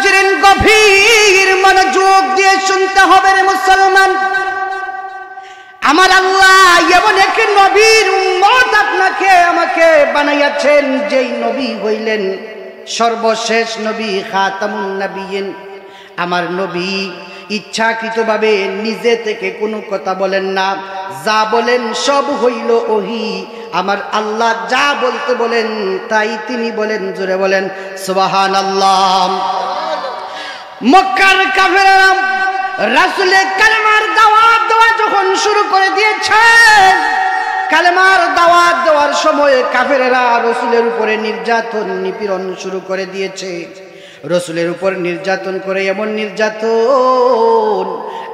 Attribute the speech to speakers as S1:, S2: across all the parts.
S1: হাজরিন গভীর মনোযোগ দিয়ে শুনতে হবে রে মুসলমান। আমার আল্লাহ এমন এক নবীর উম্মত আপনাকে আমাকে বানাইয়াছেন, যেই নবী হইলেন সর্বশেষ নবী, খাতামুন নবিয়িন। আমার নবী ইচ্ছাকৃতভাবে নিজে থেকে কোনো কথা বলেন না, যা বলেন সব হইল ওহী। আমার আল্লাহ যা বলতে বলেন তাই তিনি বলেন। জোরে বলেন সুবহানাল্লাহ। মক্কার কাফেররা রাসূলের কালেমার দাওয়াত দেওয়া যখন শুরু করে দিয়েছেন, কালেমার দাওয়াত দেওয়ার সময় কাফেররা রাসূলের উপরে নির্যাতন নিপীড়ন শুরু করে দিয়েছে। রাসূলের উপর নির্যাতন করে, এমন নির্যাতন,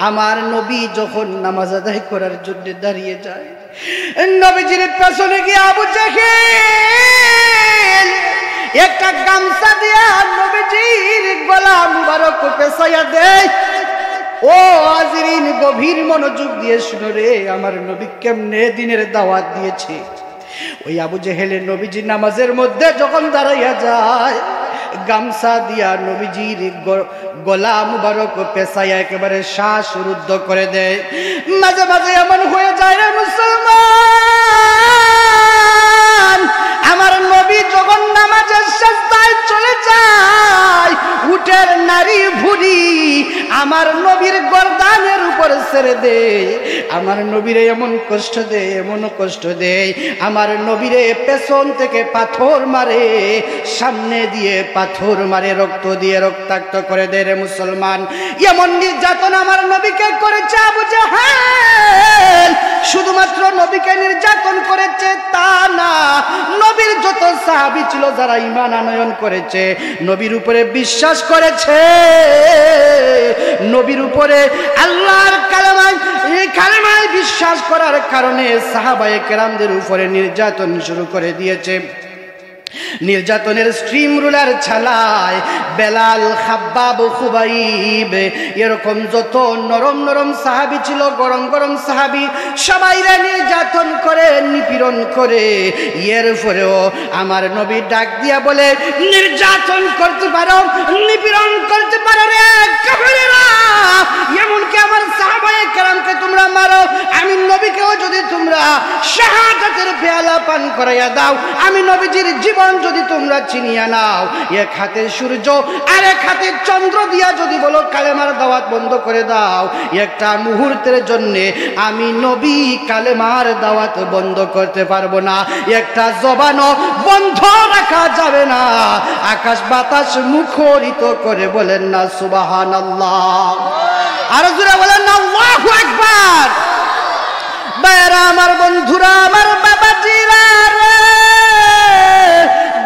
S1: আমার নবী যখন নামাজ আদায় করার জন্য দাঁড়িয়ে যায়, নবীজির পেছনে গিয়ে আবু জেহেল একটা গামছা দিয়ে নবীজির গলা মুবারক পেছাইয়া দেয়। ও হাজরিন গভীর মনোযোগ দিয়ে শুনো রে, আমার নবী কেমনে দিনের দাওয়াত দিয়েছে। ওই আবু জেহেলের নবীজি নামাজের মধ্যে যখন দাঁড়াইয়া যায়, গামছা দিয়া নবীজির গলা মুবারক পেছাইয়া একেবারে শ্বাস রুদ্ধ করে দেয়। মাঝে মাঝে এমন হয়ে যায় রে মুসলমান, আমার নবী যখন নামাজের সাজদায় চলে যায়, উটের নারী ভুঁড়ি আমার নবীর গর্দানের উপর ছেড়ে দেয়। আমার নবীরে এমন কষ্ট দেয়, এমন কষ্ট দেয়, আমার নবীরে পেছন থেকে পাথর মারে, সামনে দিয়ে পাথর মারে, রক্ত দিয়ে রক্তাক্ত করে দেয় রে মুসলমান। এমন নির্যাতন আমার নবীকে করেছে আবু জেহেল। শুধুমাত্র নবীকে নির্যাতন করেছে তা না, নবীর যত সাহাবী ছিল যারা ঈমান আনয়ন করেছে, নবীর উপরে বিশ্বাস করেছে, নবীর উপরে আল্লাহর কালেমায়, এই কালেমায় বিশ্বাস করার কারণে সাহাবায়ে কেরামদের উপরে নির্যাতন শুরু করে দিয়েছে। নির্যাতনের স্ট্রিম রুলার ছালায় বেলাল, খাব্বাব, খুবাইব, এরকম যত নরম নরম সাহাবী ছিল, গরম গরম সাহাবী, সবাইরা নির্যাতন করে, নিপীড়ন করে। এর পরেও আমার নবী ডাক দিয়া বলে, নির্যাতন করতে পারো, নিপীড়ন করতে পারো রে কাফেরেরা, এমনকি আমার সাহাবায়ে কেরামকে তোমরা মারো, আমি নবীকেও যদি তোমরা শাহাদাতের পেয়ালা পান করাইয়া দাও, আমি নবীজির জীবন যদি তোমরা চিনিয়া নাও, এক হাতে সূর্য আর এক হাতে চন্দ্র দিয়া যদি বলো কালেমার দাওয়াত বন্ধ করে দাও, একটা মুহূর্তের জন্য আমি নবী কালেমার দাওয়াত বন্ধ করতে পারবো না, একটা জবানও বন্ধ রাখা যাবে না। আকাশ বাতাস মুখরিত করে বলেন না সুবহানাল্লাহ, আরো জোরে বলেন না আল্লাহু আকবার। ভাইরা আমার, বন্ধুরা আমার, বাবাজিরা রে,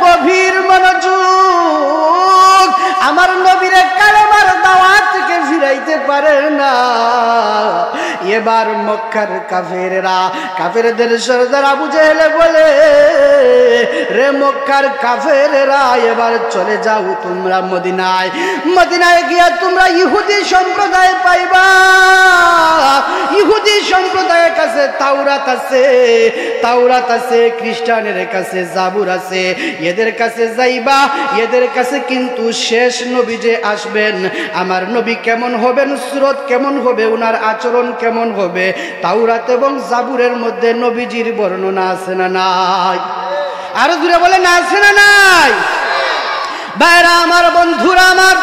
S1: গভীর মনোযোগ। আমার নবীরে কালেমার দাওয়াত থেকে ফিরাইতে পারে না। এবার মক্কার কাফেররা, কাফেরদের সরদার আবু জেহেল বলে, রে মক্কার কাফেররা, এবার চলে যাও তোমরা মদিনায়। মদিনায় গিয়া তোমরা ইহুদি সম্প্রদায় পাইবা। ইহুদি সম্প্রদায়ের কাছে তাওরাত আছে, তাওরাত আছে, খ্রিস্টানের কাছে জাবুর আছে, এদের কাছে যাইবা। এদের কাছে কিন্তু শেষ নবী যে আসবেন, আমার নবী কেমন হবেন, সুরত কেমন হবে, উনার আচরণ কেমন হবে, তাওরাত এবং জাবুরের মধ্যে নবীজির বর্ণনা আছে না নাই? আরো দূরে বলে না আছে না নাই? ভাইরা আমার, বন্ধুরা আমার,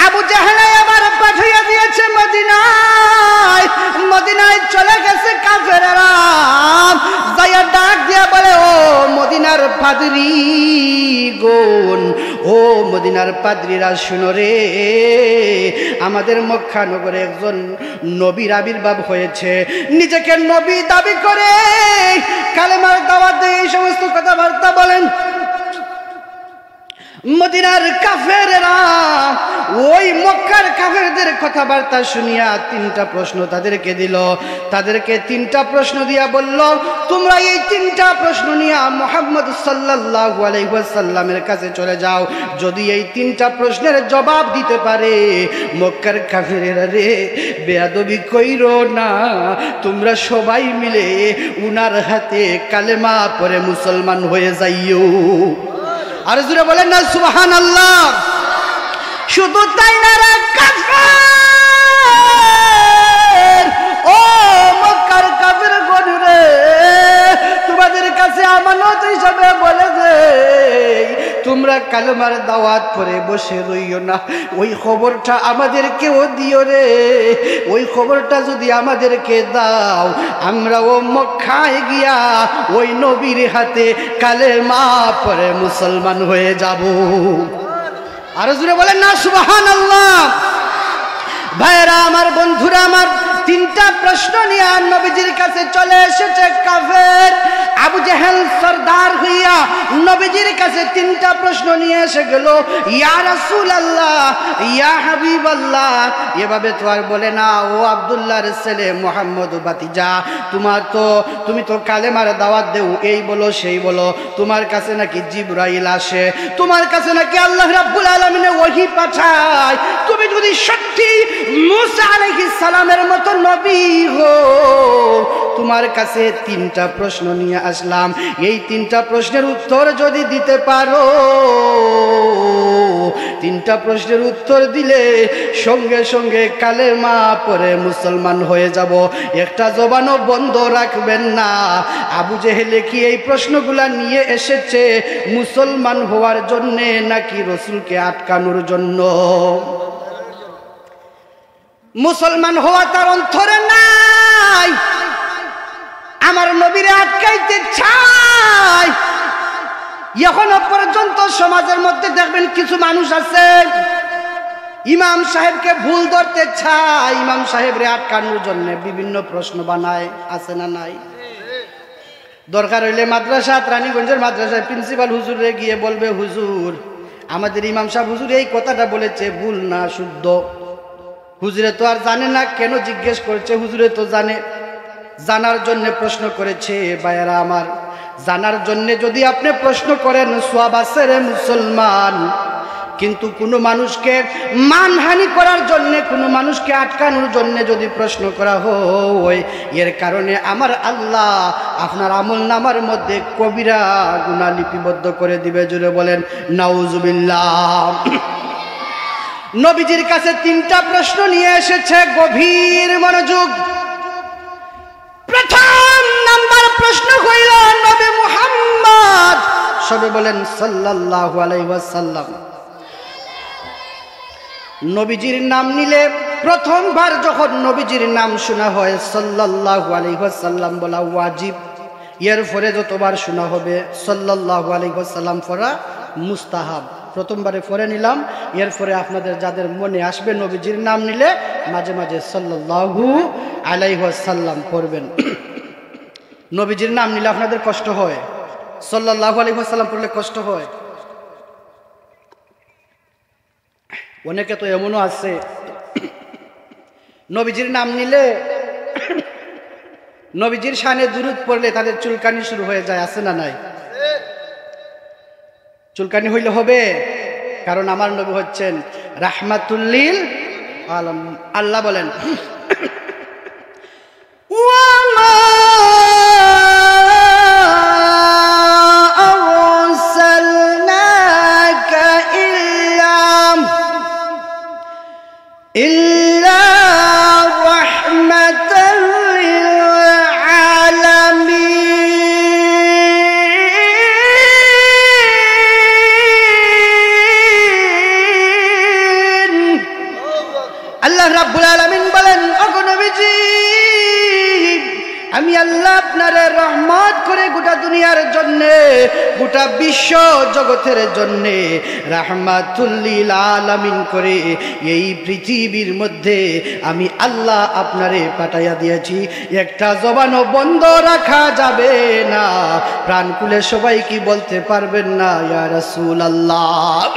S1: আবু জেহেল আবার পাঠিয়ে দিয়েছে মদিনায়। মদিনায় চলে গেছে কাফেররা, যাইয়া ডাক দিয়া বলে, ও মদিনার পাদ্রী গোন, ও মদিনার পাদ্রীরা শুনো রে, আমাদের মক্কা নগরে একজন নবীর আবির্ভাব হয়েছে। নিজেকে নবী দাবি করে কালেমার দাওয়াত দিয়ে এই সমস্ত কথাবার্তা বলেন। মদিনার কাফেররা ওই মক্কার কাফেরদের কথাবার্তা শুনিয়া তিনটা প্রশ্ন তাদেরকে দিল। তাদেরকে তিনটা প্রশ্ন দিয়া বলল, তোমরা এই তিনটা প্রশ্ন নিয়ে মুহাম্মদ সাল্লাল্লাহু আলাইহি ওয়াসাল্লামের কাছে চলে যাও। যদি এই তিনটা প্রশ্নের জবাব দিতে পারে, মক্কার কাফেররা রে বেয়াদবি কইরো না, তোমরা সবাই মিলে উনার হাতে কালেমা পড়ে মুসলমান হয়ে যাইও। আর জোরে বলেন না সুবহানাল্লাহ। শুধু তাই না রে কাফের, ও মক্কার কাফের গণ রে, তোমাদের কাছে আমানত হিসাবে বলে যে তোমরা কালেমার দাওয়াত করে বসে রইও না, ওই খবরটা আমাদেরকেও দিও রে। ওই খবরটা যদি আমাদেরকে দাও, আমরাও মক্কায় গিয়া ওই নবীর হাতে কালেমা পড়ে মুসলমান হয়ে যাব। আরো জোরে বলেন না সুবহানাল্লাহ। ভাইরা আমার, বন্ধুরা আমার, তিনটা প্রশ্ন নিয়ে নবীজির কাছে চলে এসেছে কাফের। আবু জেহেল সরদার হইয়া নবীজির কাছে তিনটা প্রশ্ন নিয়ে এসে গেল, ইয়া রাসূলুল্লাহ, ইয়া হাবিবাল্লাহ। এভাবে তো আর বলে না, ও আব্দুল্লাহর ছেলে মুহাম্মদ ভাতিজা, তুমি তো কালেমার দাওয়াত দেও, এই বলো সেই বলো, তোমার কাছে নাকি জিবরাইল আসে, তোমার কাছে নাকি আল্লাহ রাব্বুল আলামিন ওহী পাঠায়। তুমি যদি সত্যি মুসা আলাইহিস সালামের মতো নবী হো, তোমার কাছে তিনটা প্রশ্ন নিয়ে আসলাম, এই তিনটা প্রশ্নের উত্তর যদি দিতে পারো, তিনটা প্রশ্নের উত্তর দিলে সঙ্গে সঙ্গে কালেমা পড়ে মুসলমান হয়ে যাব, একটা জবানও বন্ধ রাখবেন না। আবু জেহেলে কি এই প্রশ্নগুলা নিয়ে এসেছে মুসলমান হওয়ার জন্যে নাকি রসুলকে আটকানোর জন্য? মুসলমান হওয়া তার অন্তরে নাই, আমার নবীরে আটকাইতে চাই। এখনো পর্যন্ত সমাজের মধ্যে দেখবেন কিছু মানুষ আছে ইমাম সাহেবকে ভুল ধরতে চায়, ইমাম সাহেবরে আটকানোর জন্য বিভিন্ন প্রশ্ন বানায়, আছে না নাই? দরকার হইলে মাদ্রাসা, রানীগঞ্জের মাদ্রাসায় প্রিন্সিপাল হুজুরে গিয়ে বলবে, হুজুর আমাদের ইমাম সাহেব হুজুর এই কথাটা বলেছে, ভুল না শুদ্ধ। হুজুরে তো আর জানে না, কেন জিজ্ঞেস করছে? হুজুরে তো জানে, জানার জন্য প্রশ্ন করেছে। ভাইয়েরা আমার, জানার জন্য যদি আপনি প্রশ্ন করেন সওয়াব আছে রে মুসলমান, কিন্তু কোনো মানুষকে মানহানি করার জন্য, কোনো মানুষকে আটকানোর জন্য যদি প্রশ্ন করা হয়, এর কারণে আমার আল্লাহ আপনার আমলনামার মধ্যে কবিরা গুনাহ লিপিবদ্ধ করে দিবে। জুড়ে বলেন নাউজুবিল্লাহ। নবীজির কাছে তিনটা প্রশ্ন নিয়ে এসেছে, গভীর মনোযোগ। প্রথম নাম্বার প্রশ্ন হইল নবী মুহাম্মদ, সবে বলেন সাল্লাল্লাহু আলাইহি ওয়াসাল্লাম। নবীজির নাম নিলে প্রথমবার যখন নবীজির নাম শোনা হয় সাল্লাল্লাহু আলাইহি ওয়াসাল্লাম বলা ওয়াজিব, এর পরে যতবার শোনা হবে সাল্লাল্লাহু আলাইহি ওয়াসাল্লাম পড়া মুস্তাহাব। প্রথমবারে পড়ে নিলাম, এরপরে আপনাদের যাদের মনে আসবে নবীজির নাম নিলে মাঝে মাঝে সাল্লাল্লাহু আলাইহি ওয়াসাল্লাম পড়বেন। নবীজির নাম নিলে আপনাদের কষ্ট হয়, সাল্লাল্লাহু আলাইহি ওয়াসাল্লাম পড়লে কষ্ট হয়। অনেকে তো এমনও আছে নবীজির নাম নিলে নবীজির শানে দুরূদ পড়লে তাদের চুলকানি শুরু হয়ে যায়, আছে না নাই? চুলকানি হইলে হবে, কারণ আমার নবী হচ্ছেন রাহমাতুল লিল আলামিন। আল্লাহ বলেন আমি আল্লাহ আপনারে রহমত করে গোটা দুনিয়ার জন্য, গোটা বিশ্ব জগতের জন্য রাহমাতুল লিল আলামিন করে এই পৃথিবীর মধ্যে আমি আল্লাহ আপনারে পাঠাইয়া দিয়েছি। একটা জবানও বন্ধ রাখা যাবে না। প্রাণ খুলে সবাই কি বলতে পারবেন না ইয়া রাসূলুল্লাহ?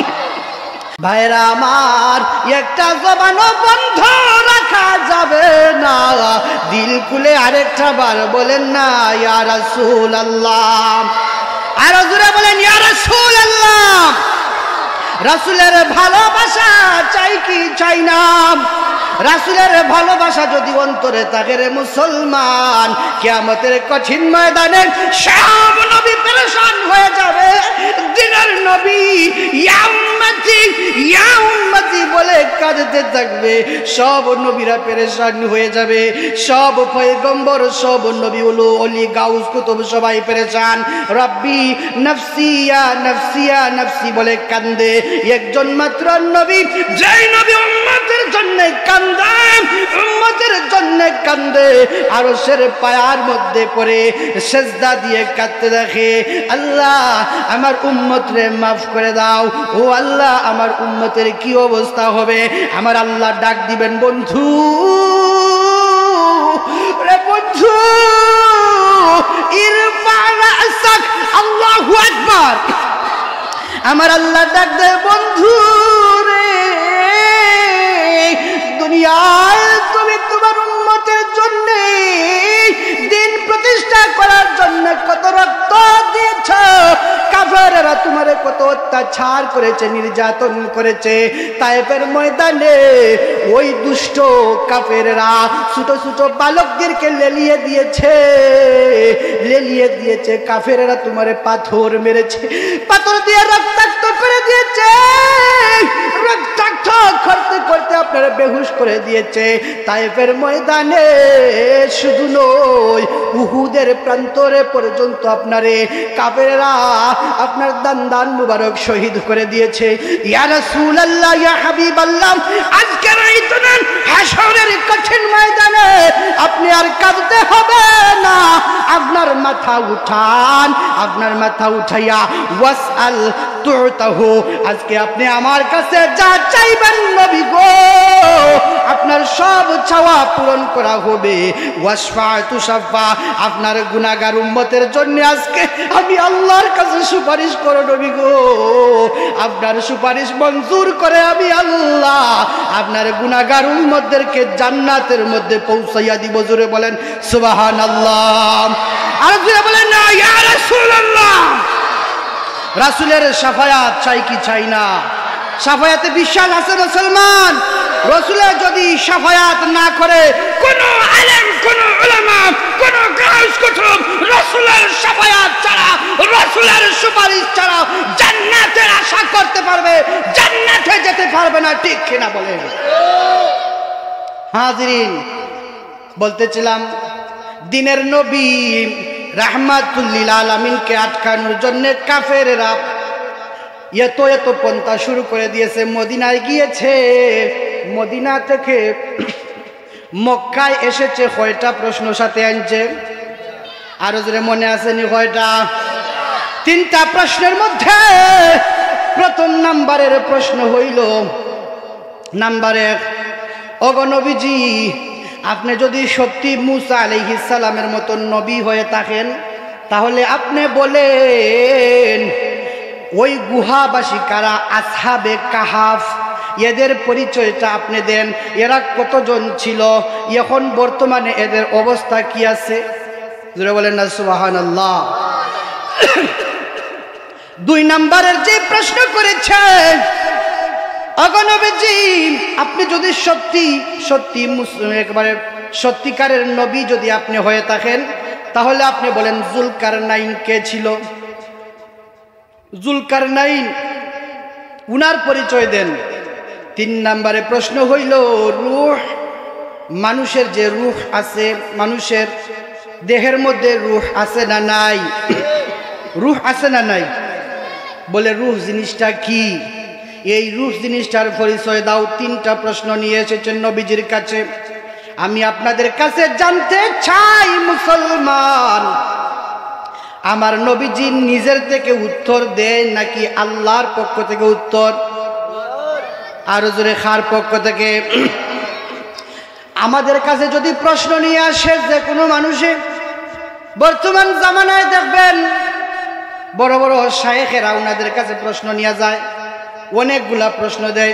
S1: ভাইরা আমার, একটা জবানও বন্ধ রাখা যাবে না। দিল খুলে আরেকটা বার বলেন না ইয়া রাসূলুল্লাহ। আরো জোরে বলেন ইয়া রাসূলুল্লাহ। রাসূলের ভালোবাসা চাই কি চাই না? রাসূলের ভালোবাসা যদি অন্তরে থাকে রে মুসলমান, কিয়ামতের কঠিন ময়দানে সব নবী পেরেশান হয়ে যাবে। দিনের নবী ইয়া উম্মতি কাঁদতে থাকবে, সব নবীরা পেরেশান হয়ে যাবে, সব পয়গম্বর, সব নবী ওলি গাউস কুতুব সবাই পেরেশান। রব্বি নফসি ইয়া নফসি ইয়া নফসি বলে কান্দে একজন মাত্র নবী, যেই নবী উম্মতের জন্য কান্দে, উম্মতের জন্য কান্দে, আরশের পায়ার মধ্যে পড়ে সেজদা দিয়ে কাঁদতে দেখে, আল্লাহ আমার উম্মতরে মাফ করে দাও, ও আল্লাহ আমার উম্মতের কি অবস্থা হবে। আমার আল্লাহ ডাক দিবেন, বন্ধু রে বন্ধু, ইরফা রাসাক, আল্লাহু আকবার। আমার আল্লাহ ডাক দেয়, বন্ধু রে, দুনিয়ায় তুমি তোমার উম্মতের জন্য দিন প্রতিষ্ঠা করার জন্য কত রক্ত দিয়েছ, কাফেররা তোমারে কত অত্যাচার করেছে, নির্যাতন করেছে। তায়েফের ময়দানে ওই দুষ্ট কাফেররা ছোট ছোট বালকদেরকে লেলিয়ে দিয়েছে, কাফেররা তোমারে পাথর মেরেছে, পাথর দিয়ে রক্তাক্ত করে দিয়েছে, রক্তাক্ত করতে করতে আপনারা বেহুশ করে দিয়েছে। তায়েফের ময়দানে শুধু নয়, উহুদের প্রান্তরে পর্যন্ত আপনারে কাফেররা আপনার দান মুবারক শহীদ করে দিয়েছে। ইয়া রাসূলুল্লাহ, ইয়া হাবিবাল্লাহ, আজকের এই দিন হাশরের কঠিন ময়দানে আপনি আর কাঁদতে হবে না, আপনার মাথা উঠান, আপনার মাথা উঠাইয়া ওয়াসআল তুতাহু, আজকে আপনি আমার কাছে যা চাইবেন নবী গো, আপনার সব চাওয়া পূরণ করা হবে। ওয়াসফা তুশাফা, আপনার গুনাহগার উম্মতের জন্য আজকে আমি আল্লাহর কাছে সুপারিশ করো নবী গো, আপনার সুপারিশ মঞ্জুর করে আমি আল্লাহ আপনার গুনাহগার উম্মতদেরকে জান্নাতের মধ্যে পৌঁছাইয়া দিব। জোরে বলেন সুবহানাল্লাহ, আর জোরে বলেন না ইয়া রাসূলুল্লাহ। রাসূলের শাফায়াত চাই কি চাই না? শাফায়াতে বিশ্বাস আছে মুসলমান? রাসূলের যদি শাফায়াত না করে কোন আলেম, কোন উলামা, কোন গাউস কুতুব রাসূলের শাফায়াত ছাড়া, রাসূলের সুপারিশ ছাড়া জান্নাতের আশা করতে পারবে, জান্নাতে যেতে পারবে না, ঠিক কিনা বলেন? হাজিরিন, বলতেছিলাম দিনের নবী রাহমাতুল লিল আলামিনকে আটকানোর জন্য কাফেররা এত পন্থা শুরু করে দিয়েছে। মদিনায় গিয়েছে, মদিনা থেকে মক্কায় এসেছে, কয়টা প্রশ্ন সাথে আনছে? আরো জোরে মনে আসেনি কয়টা? 3টা প্রশ্নের মধ্যে প্রথম নাম্বারের প্রশ্ন হইল, নাম্বার 1, ওগো নবীজি, আপনি যদি সত্যি মুসা আলাইহিস সালামের মতো নবী হয়ে থাকেন, তাহলে আপনি বলেন ওই গুহাবাসী কারা, আসহাবে কাহাফ, এদের পরিচয়টা আপনি দেন, এরা কতজন ছিল, এখন বর্তমানে এদের অবস্থা কি আছে? জোরে বলেন না সুবহানাল্লাহ। 2 নাম্বারের যে প্রশ্ন করেছেন, ওগো নবীজি, আপনি যদি সত্যি একেবারে সত্যিকারের নবী যদি আপনি হয়ে থাকেন, তাহলে আপনি বলেন জুলকারনাইন কে ছিল? জুলকারনাইন, উনার পরিচয় দেন। 3 নম্বরে প্রশ্ন হইল রূহ, মানুষের যে রূহ আছে, মানুষের দেহের মধ্যে রূহ আছে না নাই? রূহ আছে না নাই? বলে রূহ জিনিসটা কি? এই রূহ জিনিসটার পরিচয় দাও। 3টা প্রশ্ন নিয়ে এসেছেন নবীজির কাছে। আমি আপনাদের কাছে জানতে চাই মুসলমান, আমার নবীজি নিজের থেকে উত্তর দেয় নাকি আল্লাহর পক্ষ থেকে উত্তর? আরো জোরে, খার পক্ষ থেকে? আমাদের কাছে যদি প্রশ্ন নিয়ে আসে যে কোনো মানুষে, বর্তমান জামানায় দেখবেন বড় বড় শায়েখেরা ওনাদের কাছে প্রশ্ন নিয়ে যায়, অনেকগুলা প্রশ্ন দেয়,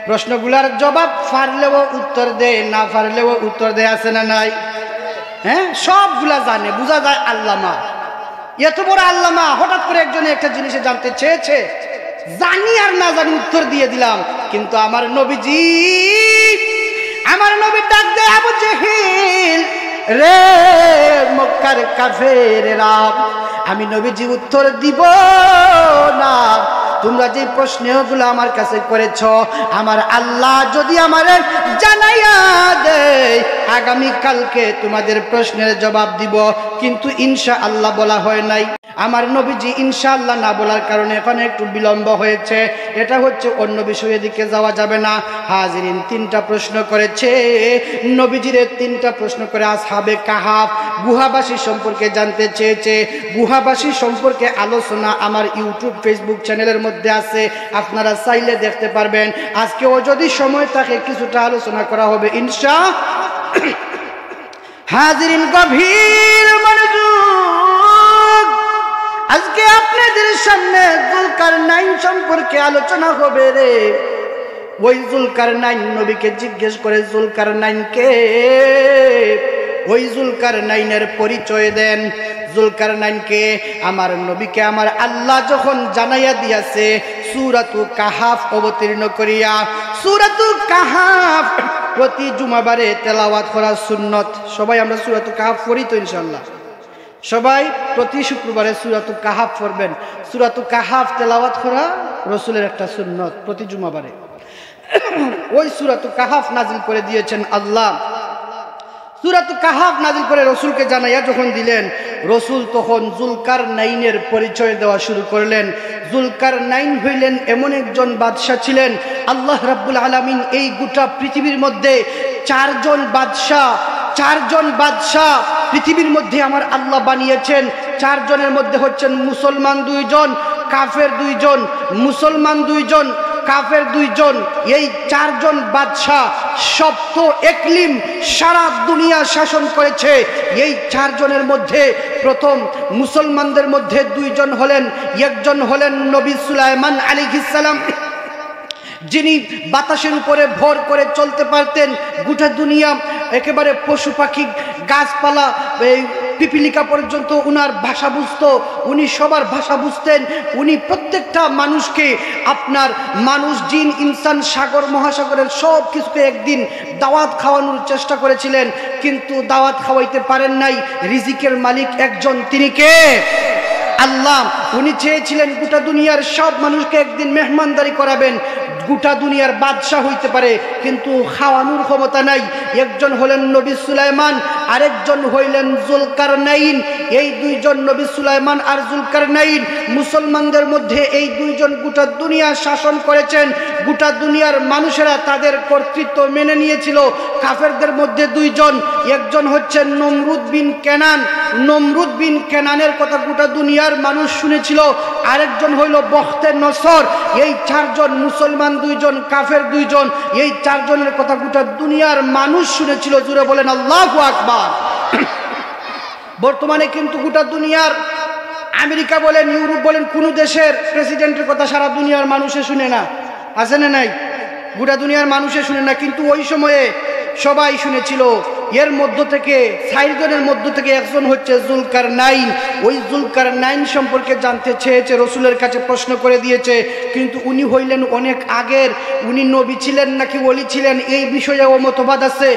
S1: প্রশ্নগুলার জবাব পারলেও উত্তর দেয়, না পারলেও উত্তর দেয়, আছে না নাই? হ্যাঁ, সবগুলা জানে, বোঝা যায় আল্লামা। এত বড় আল্লামা, হঠাৎ করে একজনে একটা জিনিসে জানতে চেয়েছে, জানি আর না জানি উত্তর দিয়ে দিলাম। কিন্তু আমার নবীজি, আমার নবী ডাক দেয়, আবু জেহেল রে, মক্কার কাফেরেরা, আমি নবীজি উত্তর দিব না, তোমরা যে প্রশ্নগুলো আমার কাছে করেছ আমার আল্লাহ যদি আমারে জানাইয়া দেয় আগামী কালকে তোমাদের প্রশ্নের জবাব দিব, কিন্তু ইনশাআল্লাহ বলা হয় নাই। আমার নবীজি ইনশাআল্লাহ না বলার কারণে এখানে একটু বিলম্ব হয়েছে। এটা হচ্ছে অন্য বিষয়ের দিকে যাওয়া যাবে না। হাজিরিন, 3টা প্রশ্ন করেছে নবীজির, 3টা প্রশ্ন করে আসহাবে কাহাফ গুহাবাসী সম্পর্কে জানতে চেয়েছে। গুহাবাসী সম্পর্কে আলোচনা আমার ইউটিউব ফেসবুক চ্যানেলের মধ্যে আছে, আপনারা চাইলে দেখতে পারবেন। আজকেও যদি সময় থাকে কিছুটা আলোচনা করা হবে ইনশাআল্লাহ। হাজিরিন, গভীর মনোযোগ, আজকে আপনাদের সামনে যুলকারনাইন সম্পর্কে আলোচনা হবে রে। ওই যুলকারনাইন নবীকে জিজ্ঞেস করে যুলকারনাইন কে, ওই যুলকারনাইনের পরিচয় দেন। যুলকারনাইনকে আমার নবীকে আমার আল্লাহ যখন জানাইয়া দিয়াছে সূরাতু কাহাফ অবতীর্ণ করিয়া, সূরাতু কাহাফ প্রতি জুমাবারে তেলাওয়াত করা সুন্নত। সবাই আমরা সূরাতু কাহাফ পড়ি তো ইনশাআল্লাহ, সবাই প্রতি শুক্রবারে সূরাতু কাহাফ পড়বেন। সূরাতু কাহাফ তেলাওয়াত করা রাসূলের একটা সুন্নত প্রতি জুমাবারে। ওই সূরাতু কাহাফ নাজিল করে দিয়েছেন আল্লাহ। সূরাতু কাহাফ নাজিল করে রাসূলকে জানাইয়া যখন দিলেন, রাসূল তখন যুলকারনাইনের পরিচয় দেওয়া শুরু করলেন। যুলকারনাইন হইলেন এমন একজন বাদশা ছিলেন, আল্লাহ রাব্বুল আলামিন এই গোটা পৃথিবীর মধ্যে চারজন বাদশা পৃথিবীর মধ্যে আমার আল্লাহ বানিয়েছেন। 4 জনের মধ্যে হচ্ছেন মুসলমান 2 জন, কাফের 2 জন, মুসলমান 2 জন, কাফের 2 জন। এই 4 জন বাদশা সপ্ত একলিম সারা দুনিয়া শাসন করেছে। এই 4 জনের মধ্যে প্রথম মুসলমানদের মধ্যে 2 জন হলেন, একজন হলেন নবী সুলাইমান আলাইহিস সালাম, যিনি বাতাসের উপরে ভর করে চলতে পারতেন। গোটা দুনিয়া একেবারে পশু পাখি গাছপালা পিপিলিকা পর্যন্ত উনার ভাষা বুঝতো, উনি সবার ভাষা বুঝতেন। উনি প্রত্যেকটা মানুষকে, আপনার মানুষ জিন ইনসান সাগর মহাসাগরের সব কিছুকে একদিন দাওয়াত খাওয়ানোর চেষ্টা করেছিলেন, কিন্তু দাওয়াত খাওয়াইতে পারেন নাই। রিজিকের মালিক একজন, তিনি কে? আল্লাহ। উনি চেয়েছিলেন গোটা দুনিয়ার সব মানুষকে একদিন মেহমানদারি করাবেন, গোটা দুনিয়ার বাদশাহ হইতে পারে, কিন্তু খাওয়ানোর ক্ষমতা নাই। একজন হলেন নবী সুলাইমান, আরেকজন হইলেন যুলকারনাইন। এই 2 জন নবী সুলাইমান আর যুলকারনাইন মুসলমানদের মধ্যে এই 2 জন গোটা দুনিয়া শাসন করেছেন। গোটা দুনিয়ার মানুষেরা তাদের কর্তৃত্ব মেনে নিয়েছিল। কাফেরদের মধ্যে 2 জন, একজন হচ্ছেন নমরুদ বিন কেনান। নমরুদ বিন কেনানের কথা গোটা দুনিয়ার মানুষ শুনেছিল। আরেকজন হইল বখতে নসর। এই 4 জন, মুসলমান 2 জন, কাফের 2 জন, এই 4 জনের কথা গোটা দুনিয়ার মানুষ শুনেছিল। জুড়ে বলেন আল্লাহু আকবার। বর্তমানে কিন্তু গোটা দুনিয়ার, আমেরিকা বলেন, ইউরোপ বলেন, কোন দেশের প্রেসিডেন্টের কথা সারা দুনিয়ার মানুষে শুনে না, আছে না নাই? গোটা দুনিয়ার মানুষে শুনে না, কিন্তু ওই সময়ে সবাই শুনেছিল। এর মধ্য থেকে 4 জনের মধ্য থেকে একজন হচ্ছে যুলকারনাইন। ওই যুলকারনাইন সম্পর্কে জানতে চেয়েছে, রাসূলের কাছে প্রশ্ন করে দিয়েছে, কিন্তু উনি হইলেন অনেক আগের। উনি নবী ছিলেন নাকি ওলি ছিলেন এই বিষয়েও মতবাদ আছে।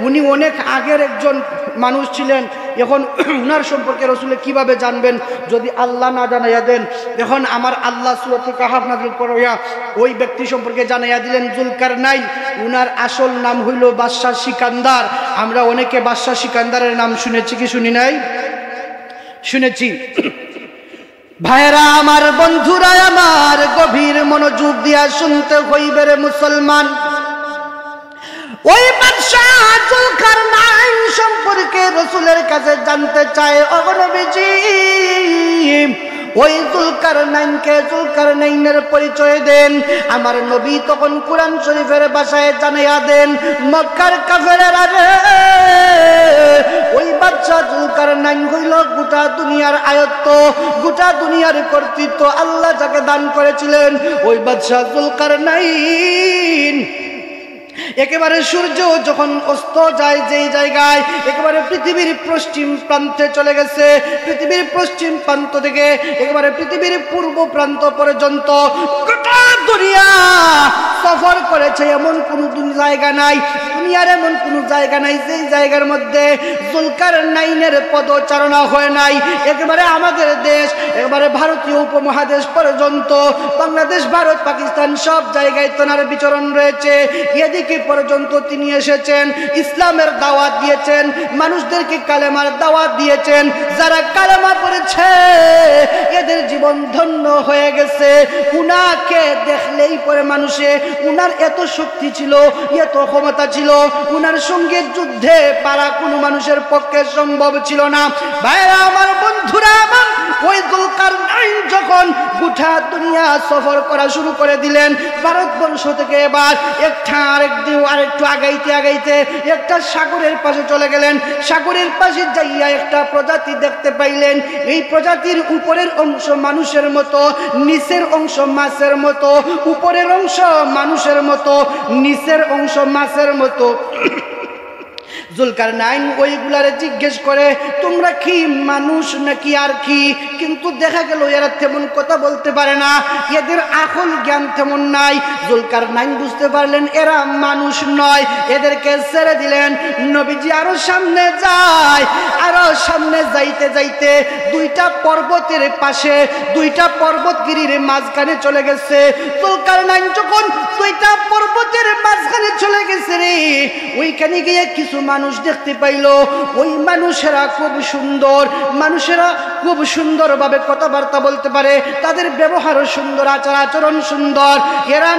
S1: উনি অনেক আগের একজন মানুষ ছিলেন। এখন উনার সম্পর্কে রাসূল কিভাবে জানবেন যদি আল্লাহ না জানাইয়া দেন? এখন আমার আল্লাহ সূরাতুল কাহাফ নাযিল করিয়া ওই ব্যক্তি সম্পর্কে জানাইয়া দিলেন যুলকারনাইন। উনার আসল নাম হইল বাদশা সিকান্দার। আমরা অনেকে বাদশা সিকান্দারের নাম শুনেছি কি শুনি নাই? শুনেছি। ভাইরা আমার, বন্ধুরা আমার, গভীর মনোযোগ দিয়া শুনতে হইবে রে মুসলমান। ওই বাদশা যুলকারনাইন সম্পর্কে রাসূলের কাছে জানতে চায়, ও নবীজি ওই যুলকারনাইনের পরিচয় দেন। আমার নবী তখন কুরআন শরীফের ভাষায় জানাইয়া দেন, মক্কার কাফেরেরা রে, ওই বাদশা যুলকারনাইন হইল গোটা দুনিয়ার আয়ত্ত, গোটা দুনিয়ার কর্তৃত্ব আল্লাহ যাকে দান করেছিলেন ওই বাদশা যুলকারনাইন একেবারে সূর্য যখন অস্ত যায় যেই জায়গায়, একেবারে পৃথিবীর পশ্চিম প্রান্তে চলে গেছে, পৃথিবীর পশ্চিম প্রান্ত থেকে একেবারে পৃথিবীর পূর্ব প্রান্ত পর্যন্ত গোটা দুনিয়া সফর করেছে, এমন কোন জায়গা নাই দুনিয়ার এমন কোনো জায়গা নাই যেই জায়গার মধ্যে জুলকারনাইনের পদচারণা হয় নাই। একেবারে আমাদের দেশ, একেবারে ভারতীয় উপমহাদেশ পর্যন্ত, বাংলাদেশ, ভারত, পাকিস্তান সব জায়গায় তোনার বিচরণ রয়েছে। এদিকে পর্যন্ত তিনি এসেছেন, ইসলামের দাওয়াত দিয়েছেন, মানুষদেরকে কালেমার দাওয়াত দিয়েছেন। যারা কালেমা পড়েছে এদের জীবন ধন্য হয়ে গেছে। উনাকে দেখলেই পরে মানুষে, উনার এত শক্তি ছিল, এত ক্ষমতা ছিল, উনার সঙ্গে যুদ্ধে পারা কোনো মানুষের পক্ষে সম্ভব ছিল না। ভাইরা আমার, বন্ধুরা আমার, ওই জুলকারনাইন যখন গোটা দুনিয়া সফর করা শুরু করে দিলেন, ভারতবর্ষ থেকে এবার আরেকটু আগাইতে আগাইতে একটা সাগরের পাশে চলে গেলেন। সাগরের পাশে যাইয়া একটা প্রজাতি দেখতে পাইলেন। এই প্রজাতির উপরের অংশ মানুষের মতো, নিচের অংশ মাছের মতো। উপরের অংশ মানুষের মতো, নিচের অংশ মাছের মতো। জুলকারনাইন ওইগুলারে জিজ্ঞেস করে, তোমরা কি মানুষ নাকি আর কি? কিন্তু দেখা গেল এরা তেমন কথা বলতে পারে না, এদের আকল জ্ঞান তেমন নাই। জুলকারনাইন বুঝতে পারলেন এরা মানুষ নয়, এদেরকে ছেড়ে দিলেন। নবীজি আরো সামনে যায়, আরো সামনে যাইতে যাইতে দুইটা পর্বতের পাশে, দুইটা পর্বতগিরির মাঝখানে চলে গেছে। জুলকারনাইন যখন দুইটা পর্বতের মাঝখানে চলে গেছে রে, ওইখানে গিয়ে কিছু মানুষ দেখতে পাইল। ওই মানুষেরা খুব সুন্দর, মানুষেরা খুব সুন্দরভাবে কথাবার্তা বলতে পারে, তাদের ব্যবহারও সুন্দর, আচার আচরণ সুন্দর। এরা